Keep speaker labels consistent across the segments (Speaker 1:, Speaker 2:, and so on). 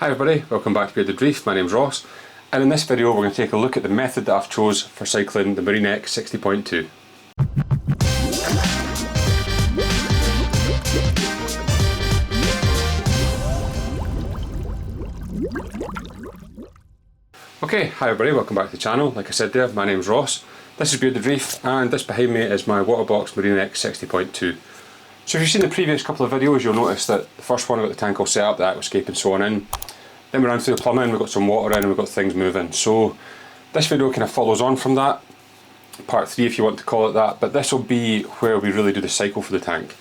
Speaker 1: Hi everybody, welcome back to Bearded Reef. My name's Ross, and in this video we're going to take a look at the method that I've chose for cycling the Marine X 60.2. Okay, hi everybody, welcome back to the channel. Like I said there, my name's Ross. This is Bearded Reef, and this behind me is my Waterbox Marine X 60.2. So if you've seen the previous couple of videos, you'll notice that the first one I got the tank all set up, the aquascape and so on in. Then we ran through the plumbing, we got some water in and we got things moving. So this video kind of follows on from that, part 3 if you want to call it that, but this will be where we really do the cycle for the tank.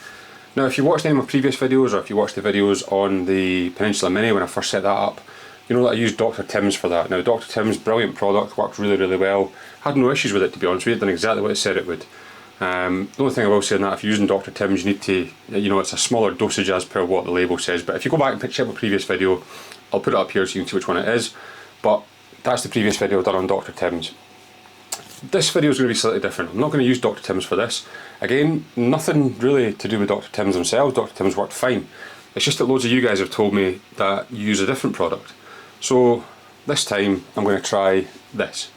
Speaker 1: Now if you watched any of my previous videos, or if you watched the videos on the Peninsula Mini when I first set that up, you know that I used Dr. Tim's for that. Now Dr. Tim's, brilliant product, worked really well. Had no issues with it, to be honest with you, it done exactly what it said it would. The only thing I will say on that, if you're using Dr. Tim's, you need to, it's a smaller dosage as per what the label says, but if you go back and check my previous video, I'll put it up here so you can see which one it is, but that's the previous video done on Dr. Tim's. This video is going to be slightly different. I'm not going to use Dr. Tim's for this. Again, nothing really to do with Dr. Tim's themselves. Dr. Tim's worked fine. It's just that loads of you guys have told me that you use a different product. So this time I'm going to try this.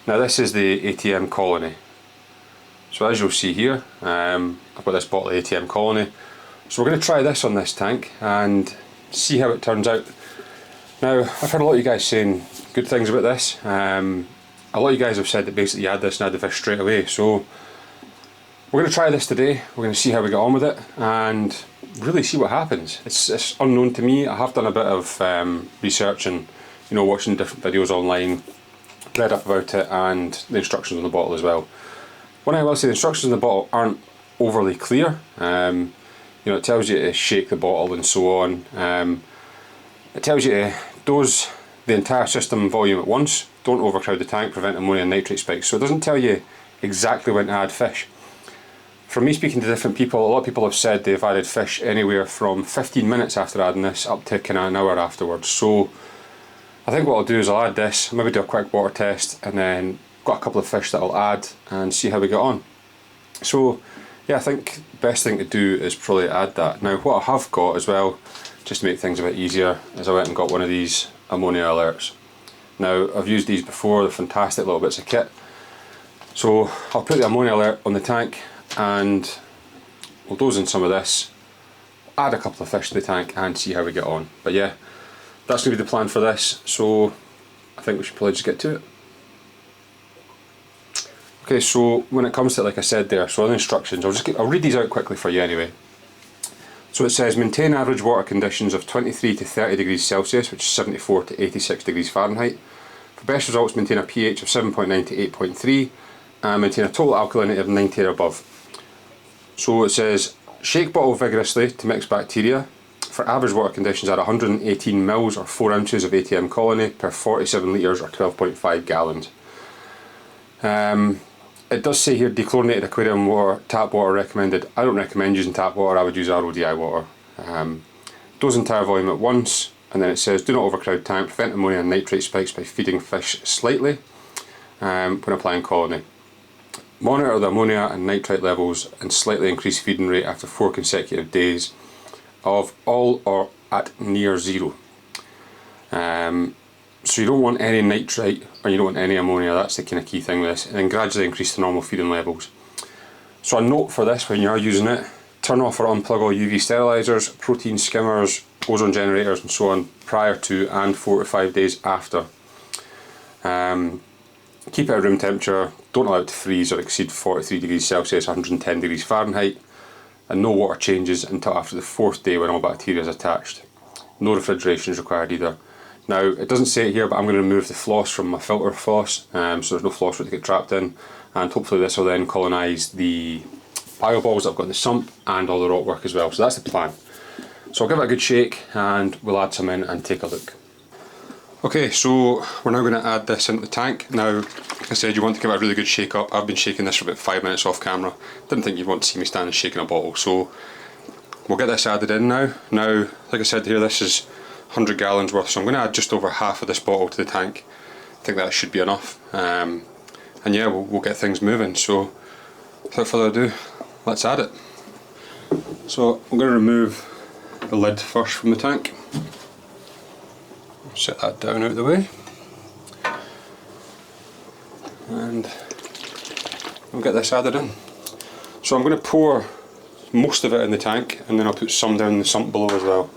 Speaker 1: Now this is the ATM Colony. So as you'll see here, I've got this bottle of ATM Colony. So we're going to try this on this tank and see how it turns out. Now I've heard a lot of you guys saying good things about this. A lot of you guys have said that basically you add this and add the fish straight away. So we're going to try this today. We're going to see how we get on with it and really see what happens. It's unknown to me. I have done a bit of research and watching different videos online, read up about it and the instructions on the bottle as well. One thing I will say, the instructions on the bottle aren't overly clear. It tells you to shake the bottle and so on. It tells you to dose the entire system volume at once. Don't overcrowd the tank, prevent ammonia and nitrate spikes. So it doesn't tell you exactly when to add fish. From me speaking to different people, a lot of people have said they've added fish anywhere from 15 minutes after adding this up to kind of an hour afterwards. So I think what I'll do is I'll add this, maybe do a quick water test, and then got a couple of fish that I'll add and see how we get on. So yeah, I think the best thing to do is probably add that. Now what I have got as well, just to make things a bit easier, is I went and got one of these ammonia alerts. Now I've used these before, they're fantastic little bits of kit. So I'll put the ammonia alert on the tank and we'll dose in some of this, add a couple of fish to the tank and see how we get on. But yeah, that's going to be the plan for this, so I think we should probably just get to it. Okay, so when it comes to, like I said there, so on the instructions, I'll read these out quickly for you anyway. So it says maintain average water conditions of 23 to 30 degrees Celsius, which is 74 to 86 degrees Fahrenheit. For best results, maintain a pH of 7.9 to 8.3 and maintain a total alkalinity of 90 or above. So it says shake bottle vigorously to mix bacteria. For average water conditions, add 118 mils or 4 ounces of ATM Colony per 47 litres or 12.5 gallons. It does say here dechlorinated aquarium water, tap water recommended. I don't recommend using tap water, I would use RODI water. Dose entire volume at once, and then it says do not overcrowd tank, prevent ammonia and nitrate spikes by feeding fish slightly when applying colony. Monitor the ammonia and nitrate levels and slightly increase feeding rate after 4 consecutive days of all or at near zero. So you don't want any nitrate or you don't want any ammonia, that's the kind of key thing with this, and then gradually increase the normal feeding levels. So a note for this when you are using it, turn off or unplug all UV sterilisers, protein skimmers, ozone generators and so on prior to and 4 to 5 days after. Keep it at room temperature, don't allow it to freeze or exceed 43 degrees Celsius, 110 degrees Fahrenheit, and no water changes until after the 4th day when all bacteria is attached. No refrigeration is required either. Now, it doesn't say it here, but I'm going to remove the floss from my filter floss, so there's no floss for it to get trapped in, and hopefully this will then colonise the bio balls that I've got in the sump and all the rock work as well. So that's the plan. So I'll give it a good shake and we'll add some in and take a look. Okay, so we're now going to add this into the tank. Now, like I said, you want to give it a really good shake up. I've been shaking this for about 5 minutes off camera. Didn't think you'd want to see me standing shaking a bottle, so we'll get this added in now. Now, like I said here, this is 100 gallons worth, so I'm going to add just over half of this bottle to the tank. I think that should be enough. And yeah, we'll get things moving. So without further ado, let's add it. So I'm going to remove the lid first from the tank. Set that down out of the way, and we'll get this added in. So I'm going to pour most of it in the tank, and then I'll put some down the sump below as well.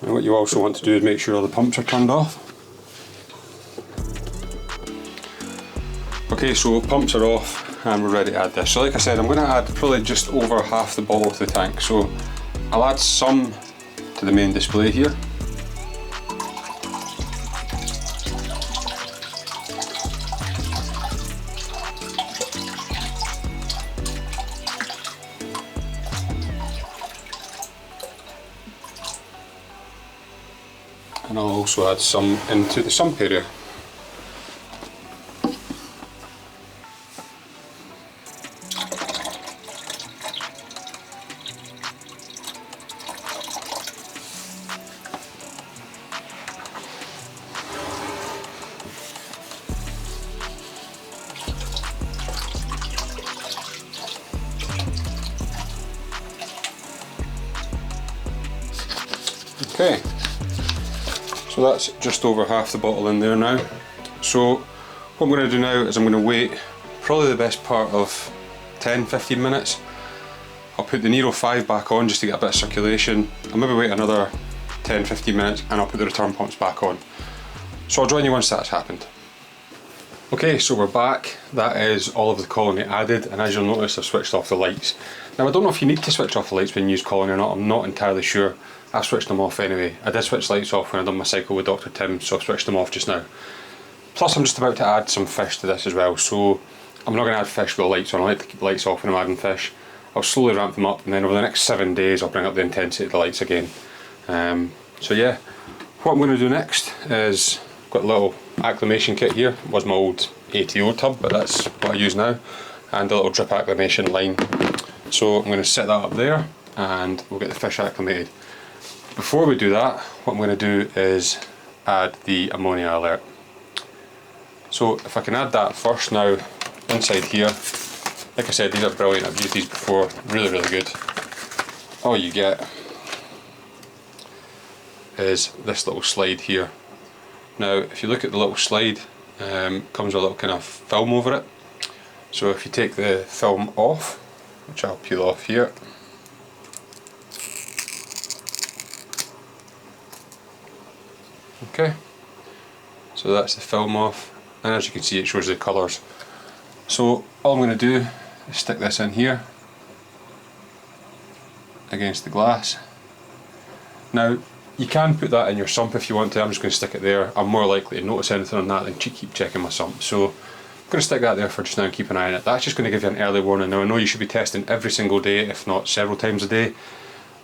Speaker 1: And what you also want to do is make sure all the pumps are turned off. Okay, so pumps are off and we're ready to add this. So like I said, I'm going to add probably just over half the bottle to the tank. So I'll add some to the main display here. And I'll also add some into the sump area. Okay, so that's just over half the bottle in there now. So what I'm going to do now is I'm going to wait probably the best part of 10-15 minutes. I'll put the Nero 5 back on just to get a bit of circulation. I'll maybe wait another 10-15 minutes and I'll put the return pumps back on. So I'll join you once that's happened. Okay, so we're back. That is all of the colony added, and as you'll notice I've switched off the lights. Now I don't know if you need to switch off the lights when you use colony or not, I'm not entirely sure. I've switched them off anyway. I did switch lights off when I done my cycle with Dr. Tim, so I've switched them off just now. Plus I'm just about to add some fish to this as well, so I'm not going to add fish with the lights on. I like to keep the lights off when I'm adding fish. I'll slowly ramp them up, and then over the next 7 days I'll bring up the intensity of the lights again. So yeah, what I'm going to do next is, I've got a little acclimation kit here. It was my old ATO tub, but that's what I use now, and a little drip acclimation line. So I'm going to set that up there and we'll get the fish acclimated. Before we do that, what I'm going to do is add the ammonia alert. So if I can add that first now, inside here, like I said, these are brilliant, I've used these before, really good. All you get is this little slide here. Now if you look at the little slide, comes with a little kind of film over it. So if you take the film off, which I'll peel off here, okay, so that's the film off, and as you can see it shows the colours. So all I'm going to do is stick this in here against the glass. Now you can put that in your sump if you want to. I'm just going to stick it there. I'm more likely to notice anything on that than keep checking my sump, so I'm going to stick that there for just now and keep an eye on it. That's just going to give you an early warning. Now I know you should be testing every single day, if not several times a day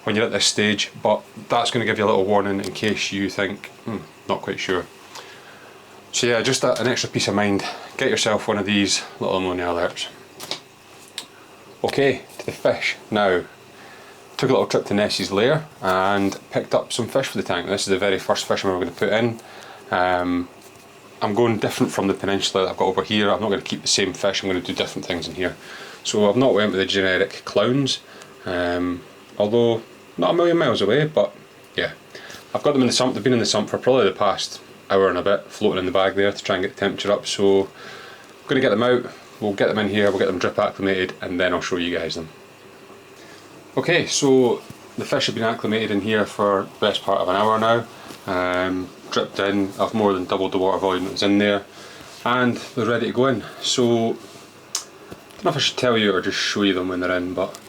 Speaker 1: when you're at this stage, but that's going to give you a little warning in case you think, not quite sure. So yeah, just an extra peace of mind, get yourself one of these little ammonia alerts. Okay, to the fish. Now, took a little trip to Nessie's lair and picked up some fish for the tank. This is the very first fish I'm ever going to put in. I'm going different from the Peninsula that I've got over here. I'm not going to keep the same fish, I'm going to do different things in here. So I've not went with the generic clowns, although not a million miles away, but yeah. I've got them in the sump. They've been in the sump for probably the past hour and a bit, floating in the bag there to try and get the temperature up. So I'm going to get them out, we'll get them in here, we'll get them drip acclimated, and then I'll show you guys them. Okay, so the fish have been acclimated in here for the best part of an hour now. Dripped in, I've more than doubled the water volume that was in there, and they're ready to go in. So I don't know if I should tell you or just show you them when they're in, but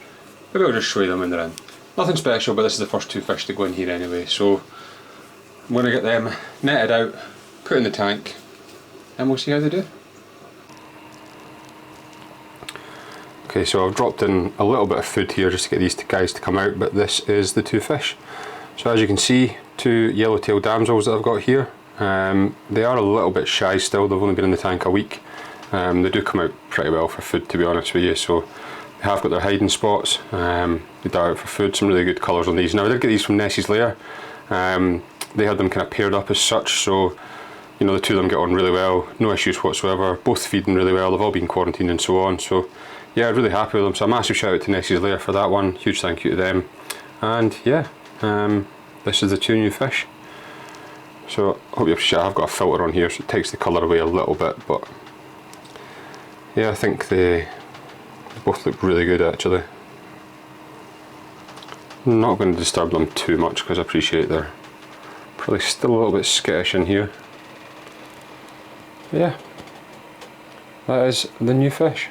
Speaker 1: maybe I'll just show you them when they're in. Nothing special, but this is the first two fish to go in here anyway, so I'm going to get them netted out, put in the tank, and we'll see how they do. Okay, so I've dropped in a little bit of food here just to get these guys to come out, but this is the two fish. So as you can see, two yellow-tailed damsels that I've got here. They are a little bit shy still, they've only been in the tank a week. They do come out pretty well for food, to be honest with you, so they have got their hiding spots. They dart out for food, some really good colours on these. Now I did get these from Nessie's lair. They had them kind of paired up as such, so you know the two of them get on really well, no issues whatsoever, both feeding really well, they've all been quarantined and so on, so yeah, really happy with them. So a massive shout out to Nessie's Lair for that one. Huge thank you to them. And yeah, this is the 2 new fish. So I hope you appreciate it. I've got a filter on here so it takes the colour away a little bit, but yeah, I think they both look really good actually. I'm not going to disturb them too much because I appreciate they're probably still a little bit skittish in here. But yeah, that is the new fish.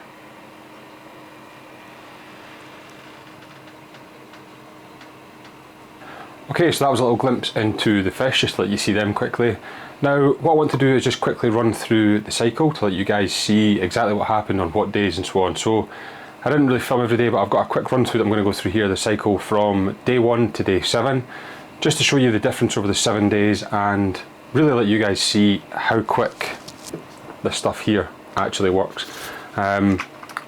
Speaker 1: Okay, so that was a little glimpse into the fish, just to let you see them quickly. Now, what I want to do is just quickly run through the cycle to let you guys see exactly what happened on what days and so on. So, I didn't really film every day, but I've got a quick run through that I'm going to go through here, the cycle from day 1 to day 7, just to show you the difference over the 7 days and really let you guys see how quick this stuff here actually works. I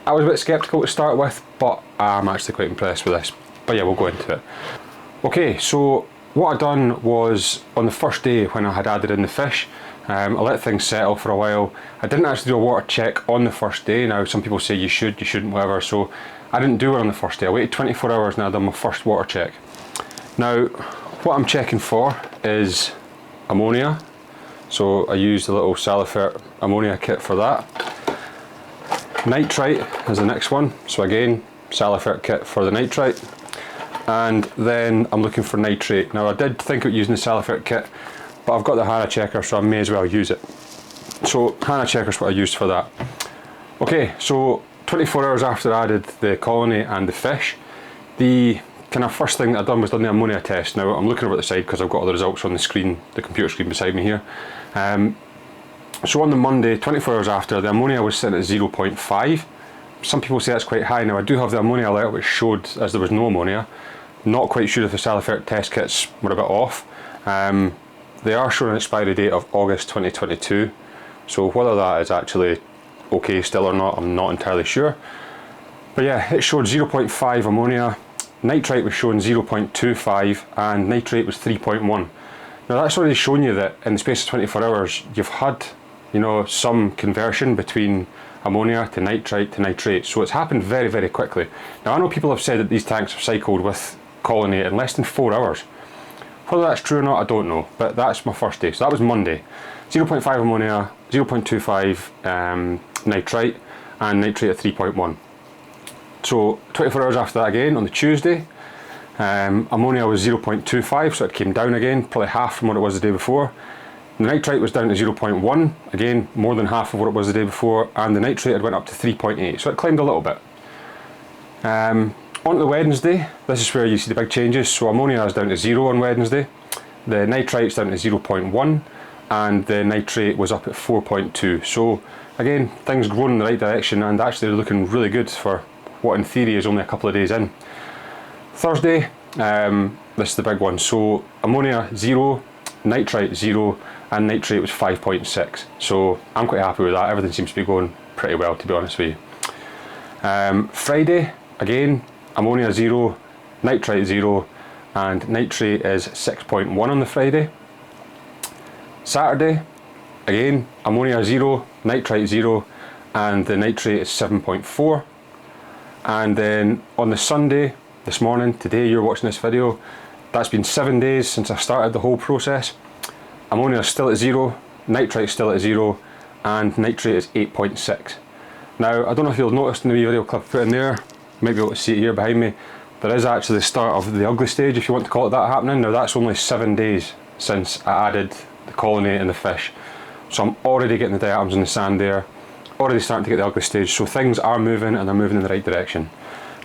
Speaker 1: was a bit sceptical to start with, but I'm actually quite impressed with this. But yeah, we'll go into it. Okay, so what I done was on the first day when I had added in the fish, I let things settle for a while. I didn't actually do a water check on the first day. Now some people say you should, you shouldn't, whatever, so I didn't do it on the first day. I waited 24 hours and I done my first water check. Now what I'm checking for is ammonia, so I used a little Seafriendlyreef ammonia kit for that. Nitrite is the next one, so again Seafriendlyreef kit for the nitrite. And then I'm looking for nitrate. Now I did think about using the Seafriendlyreef kit, but I've got the HANA checker, so I may as well use it. So HANA checker is what I used for that. Okay, so 24 hours after I added the colony and the fish, the kind of first thing that I done was done the ammonia test. Now I'm looking over the side because I've got all the results on the screen, the computer screen beside me here. So on the Monday, 24 hours after, the ammonia was sitting at 0.5. Some people say that's quite high. Now I do have the ammonia alert which showed as there was no ammonia. Not quite sure if the Seafriendlyreef test kits were a bit off. They are showing an expiry date of August 2022, so whether that is actually okay still or not, I'm not entirely sure. But yeah, it showed 0.5 ammonia, nitrite was showing 0.25 and nitrate was 3.1. Now that's already shown you that in the space of 24 hours you've had, you know, some conversion between ammonia to nitrite to nitrate, so it's happened very, very quickly. Now I know people have said that these tanks have cycled with colony in less than 4 hours. Whether that's true or not, I don't know, but that's my first day. So that was Monday. 0.5 ammonia, 0.25 nitrite, and nitrate at 3.1. So 24 hours after that again, on the Tuesday, ammonia was 0.25, so it came down again, probably half from what it was the day before. The nitrite was down to 0.1, again, more than half of what it was the day before, and the nitrate had went up to 3.8, so it climbed a little bit. On to Wednesday, this is where you see the big changes. So ammonia is down to 0 on Wednesday, the nitrite's down to 0.1, and the nitrate was up at 4.2. So again, things going in the right direction and actually looking really good for what in theory is only a couple of days in. Thursday, this is the big one. So ammonia 0, nitrite 0, and nitrate was 5.6. So I'm quite happy with that. Everything seems to be going pretty well, to be honest with you. Friday, again, ammonia 0, nitrite 0, and nitrate is 6.1 on the Friday. Saturday, again, ammonia 0, nitrite 0, and the nitrate is 7.4. And then on the Sunday, this morning, today you're watching this video, that's been 7 days since I started the whole process. Ammonia is still at 0, nitrite is still at 0, and nitrate is 8.6. Now, I don't know if you'll notice in the wee video clip I put in there, you might be able to see it here behind me, there is actually the start of the ugly stage, if you want to call it that, happening. Now that's only 7 days since I added the colony and the fish. So I'm already getting the diatoms in the sand there, already starting to get the ugly stage, so things are moving and they're moving in the right direction.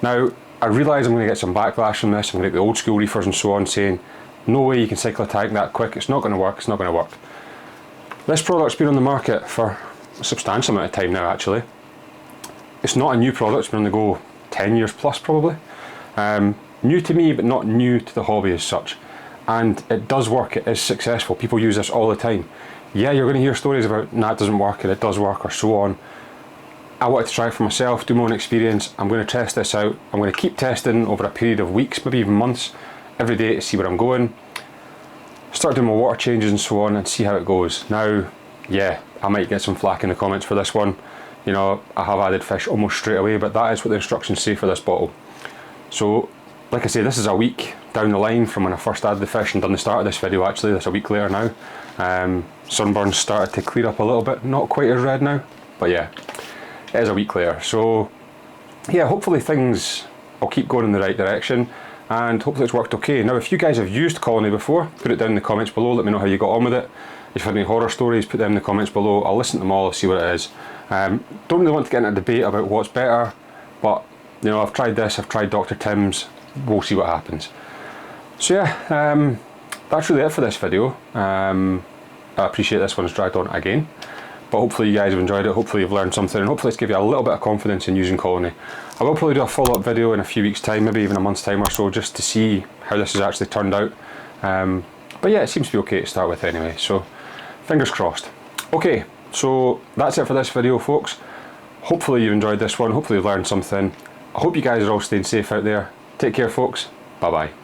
Speaker 1: Now, I realise I'm going to get some backlash from this. I'm going to get the old school reefers and so on saying, no way you can cycle a tank that quick, it's not going to work, it's not going to work. This product's been on the market for a substantial amount of time now actually. It's not a new product, it's been on the go 10 years plus probably. New to me, but not new to the hobby as such. And it does work, it is successful, people use this all the time. Yeah, you're going to hear stories about, nah, it doesn't work and it does work or so on. I wanted to try it for myself, do my own experience. I'm going to test this out. I'm going to keep testing over a period of weeks, maybe even months, every day to see where I'm going. Start doing my water changes and so on and see how it goes. Now, yeah, I might get some flack in the comments for this one. you know, I have added fish almost straight away, but that is what the instructions say for this bottle. So, like I say, this is a week down the line from when I first added the fish and done the start of this video actually. That's a week later now. Sunburns started to clear up a little bit, not quite as red now, but yeah, it is a week later. So yeah, hopefully things will keep going in the right direction and hopefully it's worked okay. Now if you guys have used Colony before, put it down in the comments below, let me know how you got on with it. If you've had any horror stories, put them in the comments below. I'll listen to them all, see what it is. Don't really want to get into a debate about what's better, but you know, I've tried this, I've tried Dr. Tim's, we'll see what happens. So yeah, that's really it for this video. I appreciate this one's dragged on again, but hopefully you guys have enjoyed it, hopefully you've learned something, and hopefully it's given you a little bit of confidence in using Colony. I will probably do a follow-up video in a few weeks time, maybe even a month's time or so, just to see how this has actually turned out. But yeah, it seems to be okay to start with anyway, so fingers crossed. Okay, so that's it for this video, folks. Hopefully you've enjoyed this one, hopefully you've learned something. I hope you guys are all staying safe out there. Take care, folks. Bye bye.